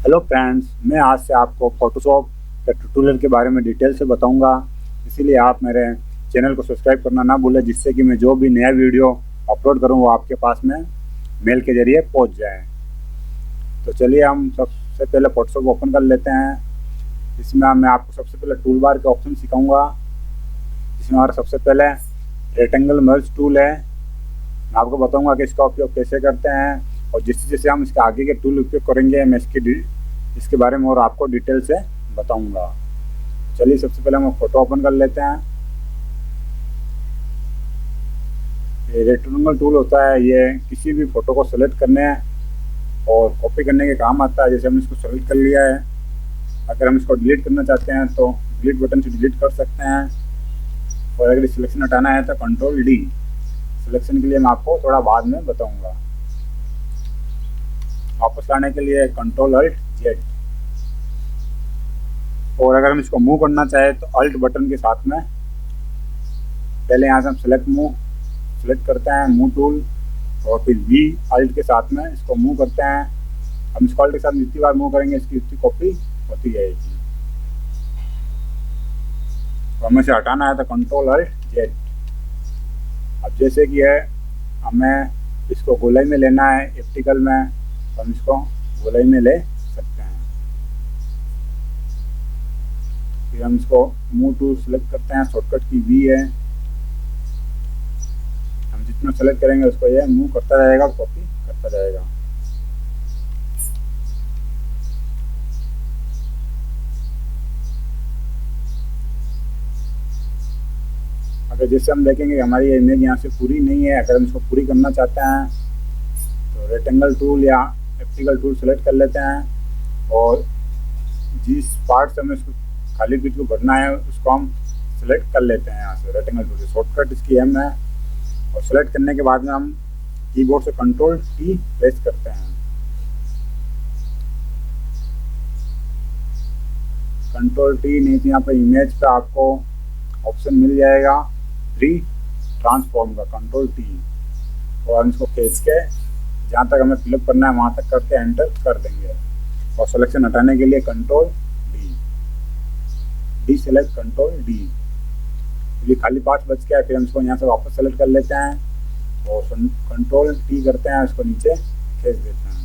Hello friends, मैं आज से आपको फोटोशॉप के ट्यूटोरियल के बारे में डिटेल से बताऊंगा। इसीलिए आप मेरे चैनल को सब्सक्राइब करना ना भूलें, जिससे कि मैं जो भी नया वीडियो अपलोड करूं वो आपके पास में मेल के ज़रिए पहुंच जाए। तो चलिए हम सबसे पहले फोटोशॉप ओपन कर लेते हैं। इसमें मैं आपको सबसे पहले टूल बार के ऑप्शन सिखाऊँगा। इसमें हमारा सबसे पहले रेक्टेंगल मर्ज टूल है। मैं आपको बताऊँगा कि इसका उपयोग कैसे करते हैं, और जैसे जैसे हम इसके आगे के टूल उपयोग करेंगे मैं इसके बारे में और आपको डिटेल से बताऊंगा। चलिए सबसे पहले हम फोटो ओपन कर लेते हैं। ये रेक्टेंगल टूल होता है, ये किसी भी फोटो को सेलेक्ट करने और कॉपी करने के काम आता है। जैसे हमने इसको सेलेक्ट कर लिया है, अगर हम इसको डिलीट करना चाहते हैं तो डिलीट बटन से डिलीट कर सकते हैं, और अगर सिलेक्शन हटाना है तो कंट्रोल डी। सिलेक्शन के लिए मैं आपको थोड़ा बाद में बताऊंगा। वापस लाने के लिए कंट्रोल अल्ट जेड, और अगर हम इसको मूव करना चाहें तो अल्ट बटन के साथ में पहले यहाँ से हम सेलेक्ट करते हैं मूव टूल, और फिर वी अल्ट के साथ में इसको मूव करते हैं। हम इसको अल्ट के साथ जितनी बार मूव करेंगे इसकी उतनी कॉपी होती जाएगी। तो हमें इसे हटाना है तो कंट्रोल अल्ट जेड। अब जैसे कि है हमें इसको गोलाई में लेना है, ऑप्टिकल में, तो हम इसको गोलाई में ले सकते हैं। फिर हम इसको मूव टूल सेलेक्ट करते हैं, शॉर्टकट की वी है। हम जितना सेलेक्ट करेंगे उसको ये मूव करता जाएगा, कॉपी करता जाएगा। अगर जैसे हम देखेंगे हमारी इमेज यहाँ से पूरी नहीं है, अगर हम इसको पूरी करना चाहते हैं तो रेक्टेंगल टूल या ऑप्टिकल टूल सेलेक्ट कर लेते हैं, और जिस पार्ट से हमें इसको खाली पीठ को भरना है उसको हम सेलेक्ट कर लेते हैं यहाँ से रेक्टेंगल टूल से। शॉर्टकट इसकी एम है, और सेलेक्ट करने के बाद में हम कीबोर्ड से कंट्रोल टी प्रेस करते हैं। कंट्रोल टी नहीं तो यहाँ पर इमेज पे आपको ऑप्शन मिल जाएगा री ट्रांसफॉर्म का, कंट्रोल टी, और हम इसको खींच के जहाँ तक हमें फिलअप करना है वहाँ तक करके एंटर कर देंगे। और सिलेक्शन हटाने के लिए control D select control D. ये खाली पार्ट बच गया, फिर हम इसको यहाँ से वापस सेलेक्ट कर लेते हैं और कंट्रोल टी करते हैं, इसको नीचे खींच देते हैं।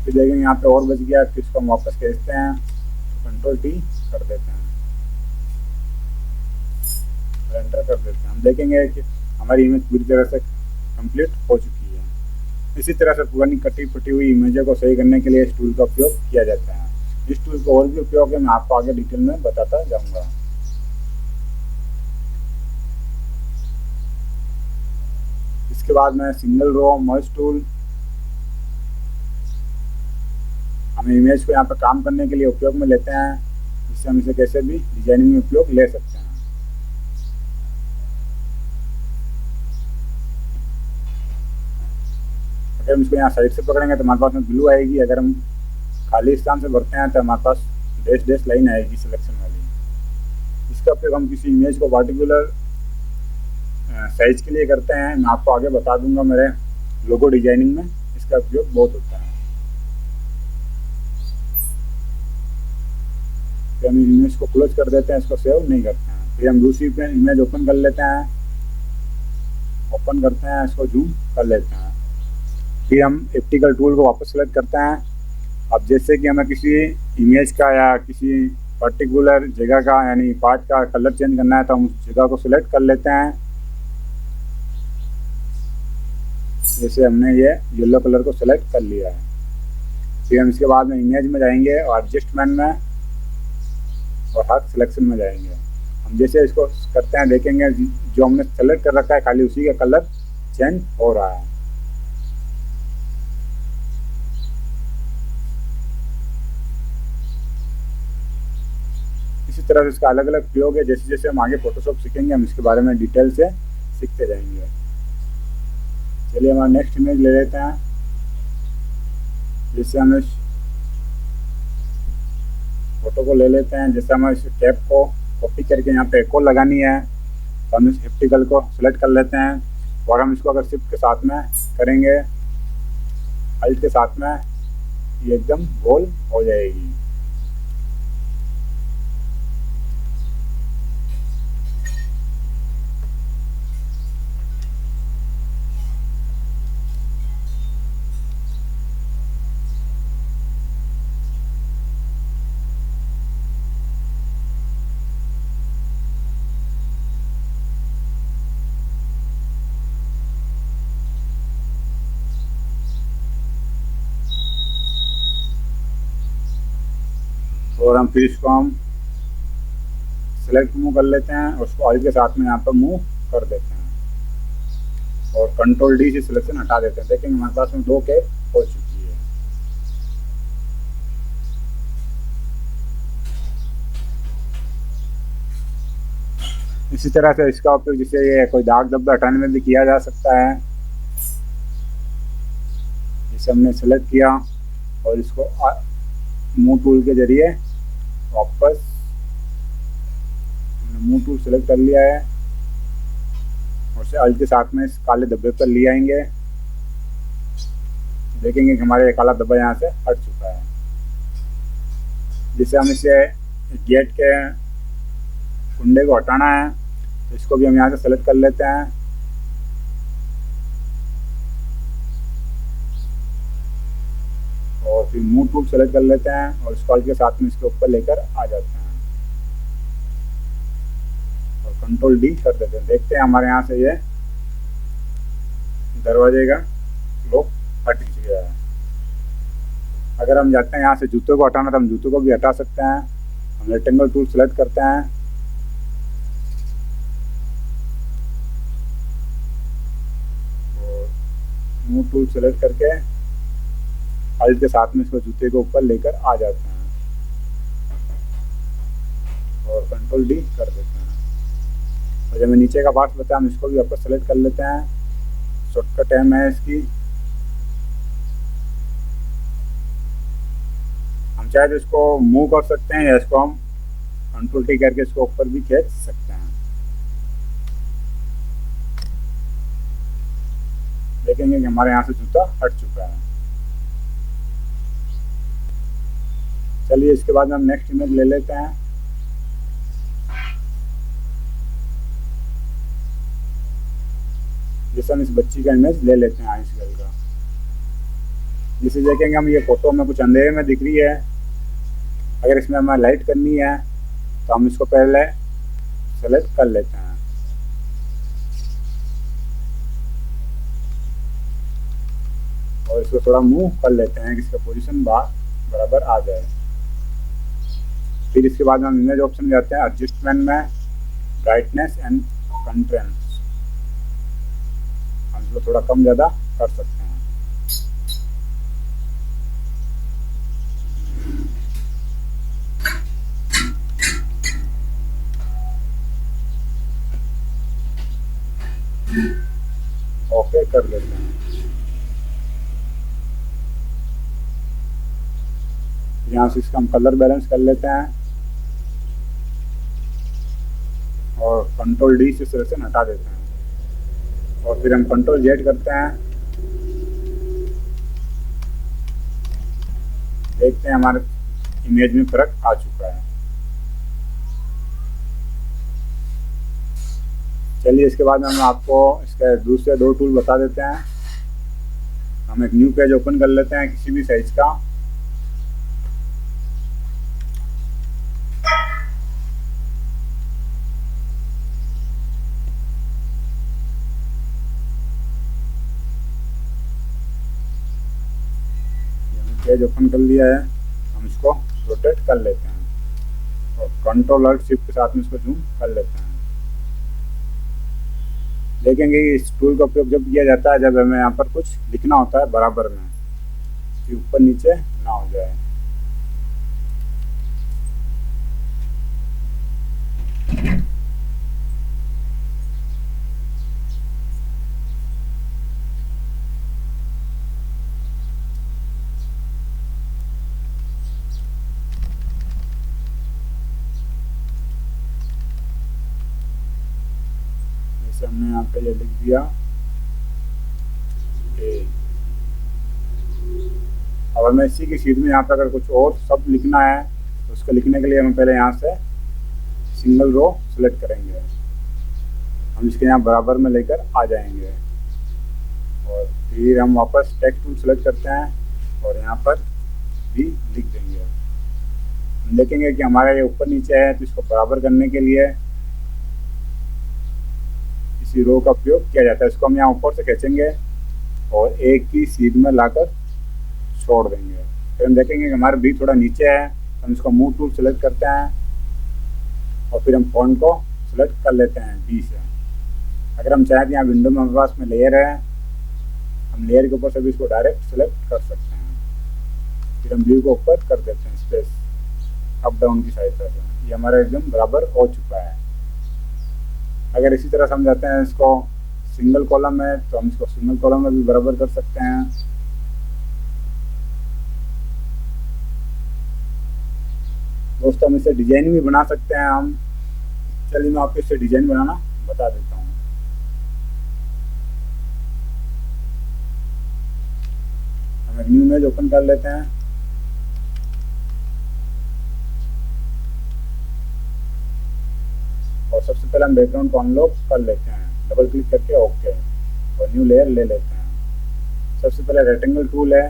फिर देखेंगे यहाँ पे और बच गया, फिर इसको हम वापस खींचते हैं, कंट्रोल टी कर देते हैं, एंटर कर देते हैं। हम देखेंगे कि हमारी इमेज पूरी तरह से कंप्लीट हो चुकी है। इसी तरह से पुरानी कटी फटी हुई इमेजों को सही करने के लिए इस टूल का उपयोग किया जाता है। इस टूल का और भी उपयोग है, मैं आपको आगे डिटेल में बताता जाऊंगा। इसके बाद में सिंगल रो मर्ज टूल, हम इमेज को यहाँ पर काम करने के लिए उपयोग में लेते हैं, जिससे हम इसे कैसे भी डिजाइनिंग में उपयोग ले सकते हैं। अगर हम इसको यहाँ साइड से पकड़ेंगे तो हमारे पास में ब्लू आएगी, अगर हम खाली स्थान से भरते हैं तो हमारे पास डैश डैश लाइन आएगी सिलेक्शन वाली। इसका उपयोग हम किसी इमेज को पार्टिकुलर साइज के लिए करते हैं, मैं आपको आगे बता दूंगा। मेरे लोगो डिजाइनिंग में इसका उपयोग बहुत होता है। फिर हम इमेज को क्लोज कर देते हैं, इसको सेव नहीं करते हैं। फिर हम दूसरी पे इमेज ओपन कर लेते हैं, ओपन करते हैं, इसको जूम कर लेते हैं। फिर हम ऑप्टिकल टूल को वापस सेलेक्ट करते हैं। अब जैसे कि हमें किसी इमेज का या किसी पर्टिकुलर जगह का यानी पार्ट का कलर चेंज करना है तो हम उस जगह को सिलेक्ट कर लेते हैं। जैसे हमने ये येलो कलर को सिलेक्ट कर लिया है। फिर हम इसके बाद में इमेज में जाएंगे और एडजस्टमेंट में और हर सिलेक्शन में जाएंगे। हम जैसे इसको करते हैं देखेंगे जो हमने सेलेक्ट कर रखा है खाली उसी का कलर चेंज हो रहा है। इसी तरह से इसका अलग अलग प्रयोग है। जैसे जैसे हम आगे फोटोशॉप सीखेंगे हम इसके बारे में डिटेल से सीखते जाएंगे। चलिए हमारा नेक्स्ट इमेज ले लेते हैं। जैसे हम इस फोटो को ले लेते हैं, जैसे हम इस कैप को कॉपी करके यहाँ पे एक और लगानी है तो हम इस ऑप्टिकल को सिलेक्ट कर लेते हैं, और हम इसको अगर शिफ्ट के साथ में करेंगे, अल्ट के साथ में ये एकदम गोल हो जाएगी। और हम फिर इसको हम सेलेक्ट मूव कर लेते हैं और उसको ऑयल के साथ में यहाँ पर मूव कर देते हैं और कंट्रोल डी से सिलेक्शन हटा देते हैं। देखेंगे हमारे पास में 2 कैप हो चुकी है। इसी तरह से इसका उपयोग जिससे ये कोई दाग धब्बा हटाने में भी किया जा सकता है। इसे हमने सेलेक्ट किया और इसको मूव टूल के जरिए वापस मूव टूल सेलेक्ट कर लिया है और से अल्ट के साथ में इस काले धब्बे पर ले आएंगे। देखेंगे कि हमारे काला धब्बा यहाँ से हट चुका है। जिससे हम इसे गेट के कुंडे को हटाना है तो इसको भी हम यहाँ से सेलेक्ट कर लेते हैं और फिर मूव टूल सेलेक्ट कर लेते हैं और इसको अल्ट के साथ में इसके ऊपर लेकर आ जाते हैं और कंट्रोल डी कर देते हैं। देखते हैं हमारे यहाँ से ये दरवाजे का लॉक हट गया है। अगर हम चाहते हैं यहाँ से जूतों को हटाना तो हम जूतों को भी हटा सकते हैं। हम रेक्टेंगल टूल सेलेक्ट करते हैं और मूव टूल सेलेक्ट करके अल्ट के साथ में इसको जूते के ऊपर लेकर आ जाते हैं और कंट्रोल डी कर देते हैं। और जब मैं नीचे का पार्ट बताया हम इसको भी वापस सेलेक्ट कर लेते हैं। शॉर्टकट है इसकी, हम चाहे तो इसको मूव कर सकते हैं या इसको हम कंट्रोल टी करके इसको ऊपर भी खींच सकते हैं। देखेंगे कि हमारे यहाँ से जूता हट चुका है। चलिए इसके बाद में हम नेक्स्ट इमेज ले लेते हैं। जैसे हम इस बच्ची का इमेज ले लेते हैं आइस गर्ल का। जिसे देखेंगे हम ये फोटो में कुछ अंधेरे में दिख रही है। अगर इसमें हमें लाइट करनी है तो हम इसको पहले सेलेक्ट कर लेते हैं और इसको थोड़ा मूव कर लेते हैं कि इसका पोजीशन बराबर आ जाए। फिर इसके बाद हम इमेज ऑप्शन में जाते हैं, एडजस्टमेंट में ब्राइटनेस एंड कंट्रास्ट हम इसको थोड़ा कम ज़्यादा कर सकते हैं। ओके कर लेते हैं। यहाँ से इसका हम कलर बैलेंस कर लेते हैं और कंट्रोल डी से सिलेक्शन हटा देते हैं और फिर हम कंट्रोल जेड करते हैं। देखते हैं हमारे इमेज में फर्क आ चुका है। चलिए इसके बाद हम आपको इसके दूसरे 2 टूल बता देते हैं। हम एक न्यू पेज ओपन कर लेते हैं किसी भी साइज का। पेज ओपन कर लिया है, हम इसको रोटेट कर लेते हैं और कंट्रोल अल्ट शिफ्ट के साथ में इसको जूम कर लेते हैं। देखेंगे इस टूल का उपयोग जब किया जाता है जब हमें यहाँ पर कुछ लिखना होता है बराबर में कि ऊपर नीचे ना हो जाए। हमने यहाँ पे ये लिख दिया और मैं इसी की शीट में यहाँ पे अगर कुछ और शब्द लिखना है तो उसको लिखने के लिए हम पहले यहाँ से सिंगल रो सेलेक्ट करेंगे, हम इसके यहाँ बराबर में लेकर आ जाएंगे और फिर हम वापस टेक्स्ट टूल सेलेक्ट करते हैं और यहाँ पर भी लिख देंगे। हम देखेंगे कि हमारा ये ऊपर नीचे है, तो इसको बराबर करने के लिए इसी रो का प्रयोग किया जाता है। इसको हम यहाँ ऊपर से खींचेंगे और एक ही सीध में लाकर छोड़ देंगे। फिर हम देखेंगे कि हमारा बी थोड़ा नीचे है, तो हम इसको मूव टूल सेलेक्ट करते हैं और फिर हम फॉन्ट को सेलेक्ट कर लेते हैं बी से। अगर हम चाहें तो यहाँ विंडो में हमारे पास में लेयर है, हम लेयर के ऊपर से भी इसको डायरेक्ट सेलेक्ट कर सकते हैं। फिर हम व्यू को ऊपर कर देते हैं स्पेस अप डाउन की सहायता से। ये हमारा एकदम बराबर हो चुका है। अगर इसी तरह समझाते हैं इसको सिंगल कॉलम है तो हम इसको सिंगल कॉलम में भी बराबर कर सकते हैं। दोस्तों हम इसे डिजाइन भी बना सकते हैं हम। चलिए मैं आपको इससे डिजाइन बनाना बता देता हूँ। हम एक न्यू इमेज ओपन कर लेते हैं और सबसे पहले हम बैकग्राउंड को अनलॉक कर लेते हैं, डबल क्लिक करके ओके और न्यू लेयर ले लेते हैं। सबसे पहले रेक्टेंगल टूल है,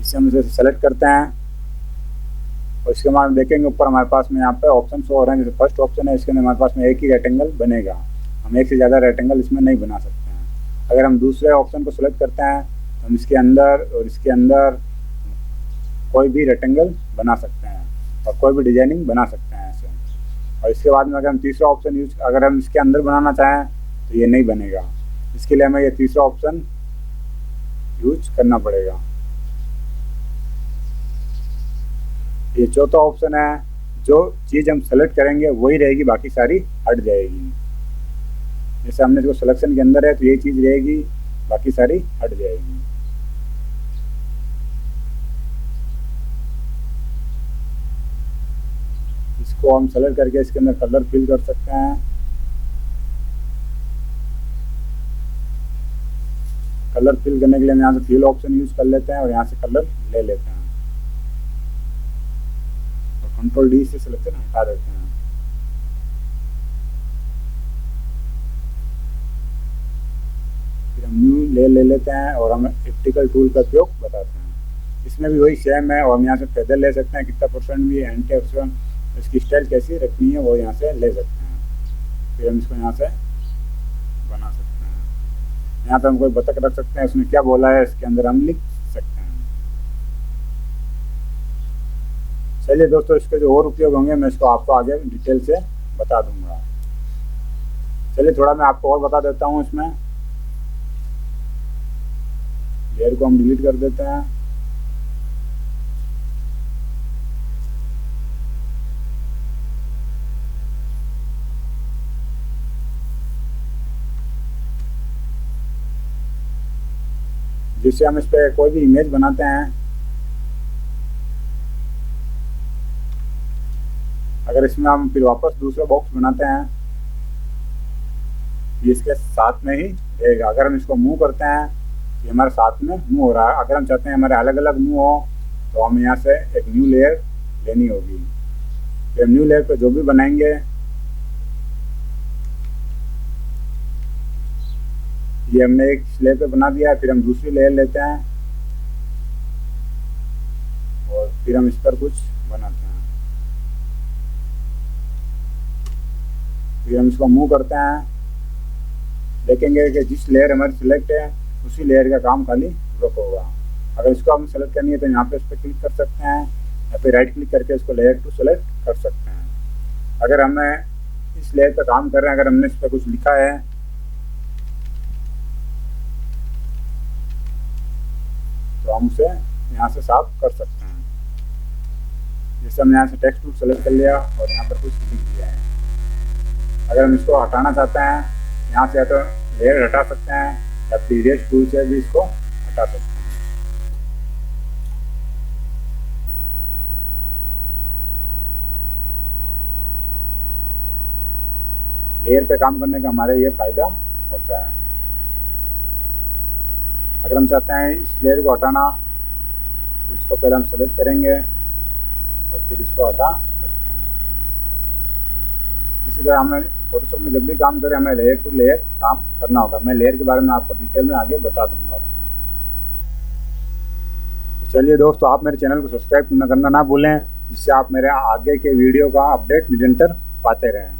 इसे हम इसे सेलेक्ट करते हैं और इसके बाद देखेंगे ऊपर हमारे पास में यहाँ पे ऑप्शन शो हो रहे हैं। जैसे फर्स्ट ऑप्शन है, इसके अंदर हमारे पास में एक ही रेक्टेंगल बनेगा, हम एक से ज़्यादा रेक्टेंगल इसमें नहीं बना सकते हैं। अगर हम दूसरे ऑप्शन को सिलेक्ट करते हैं तो हम इसके अंदर और इसके अंदर कोई भी रेक्टेंगल बना सकते हैं और कोई भी डिजाइनिंग बना सकते हैं ऐसे। और इसके बाद में अगर हम तीसरा ऑप्शन अगर हम इसके अंदर बनाना चाहें तो ये नहीं बनेगा, इसके लिए हमें ये तीसरा ऑप्शन यूज करना पड़ेगा। ये चौथा ऑप्शन है, जो चीज़ हम सेलेक्ट करेंगे वही रहेगी, बाकी सारी हट जाएगी। जैसे हमने इसको सिलेक्शन के अंदर है तो ये चीज़ रहेगी, बाकी सारी हट जाएगी। इसको हम सेलेक्ट करके इसके अंदर कलर फिल कर सकते हैं। कलर फिल करने के लिए हम यहाँ से फिल ऑप्शन यूज कर लेते हैं और यहाँ से कलर ले लेते हैं और कंट्रोल डी से सिलेक्शन हटा देते हैं। फिर हम न्यू ले लेते हैं और हम ऑप्टिकल टूल का उपयोग बताते हैं। इसमें भी वही सेम है और हम यहाँ से फेदर ले सकते हैं, कितना परसेंट भी एंटी ऑप्शन, इसकी स्टाइल कैसी रखनी है वो यहाँ से ले सकते हैं। फिर हम इसको यहाँ से बना सकते हैं। यहाँ पे हम कोई बतख रख सकते हैं, उसने क्या बोला है इसके अंदर हम लिख सकते हैं। चलिए दोस्तों, इसके जो और उपयोग होंगे मैं इसको आपको आगे डिटेल से बता दूंगा। चलिए थोड़ा मैं आपको और बता देता हूँ। इसमें लेयर को हम डिलीट कर देते हैं। जिससे हम इस पर कोई भी इमेज बनाते हैं, अगर इसमें हम फिर वापस दूसरा बॉक्स बनाते हैं, ये इसके साथ में ही रहेगा। अगर हम इसको मूव करते हैं, ये हमारे साथ में मूव हो रहा है। अगर हम चाहते हैं हमारे अलग अलग मूव हो तो हम यहाँ से एक न्यू लेयर लेनी होगी। फिर न्यू लेयर पे जो भी बनाएंगे, ये हमने एक लेयर पे बना दिया, फिर हम दूसरी लेयर लेते हैं और फिर हम इस पर कुछ बनाते हैं। फिर हम इसको मूव करते हैं, देखेंगे कि जिस लेयर हमारी सिलेक्ट है उसी लेयर का काम खाली रुक होगा। अगर इसको हम सेलेक्ट करनी है तो यहाँ पे इस पर क्लिक कर सकते हैं या फिर राइट क्लिक करके इसको लेयर टू सेलेक्ट कर सकते हैं। अगर हमें इस लेयर पर काम कर रहे हैं, अगर हमने इस पर कुछ लिखा है तो हम उसे यहाँ से साफ कर सकते हैं। जैसे हमने यहाँ से टेक्स्ट टूल सेलेक्ट कर लिया और यहाँ पर कुछ लिख दिया है। अगर हम इसको हटाना चाहते हैं, यहाँ से या तो लेयर हटा सकते हैं या फिर इरेज टूल से भी इसको हटा सकते हैं। लेयर पे काम करने का हमारे ये फायदा होता है। अगर हम चाहते हैं इस लेयर को हटाना तो इसको पहले हम सेलेक्ट करेंगे और फिर इसको हटा सकते हैं। इसी तरह हमें फोटोशॉप में जब भी काम करें हमें लेयर टू लेयर काम करना होगा। मैं लेयर के बारे में आपको डिटेल में आगे बता दूंगा अपना। तो चलिए दोस्तों, आप मेरे चैनल को सब्सक्राइब करना ना भूलें, जिससे आप मेरे आगे के वीडियो का अपडेट निरंतर पाते रहें।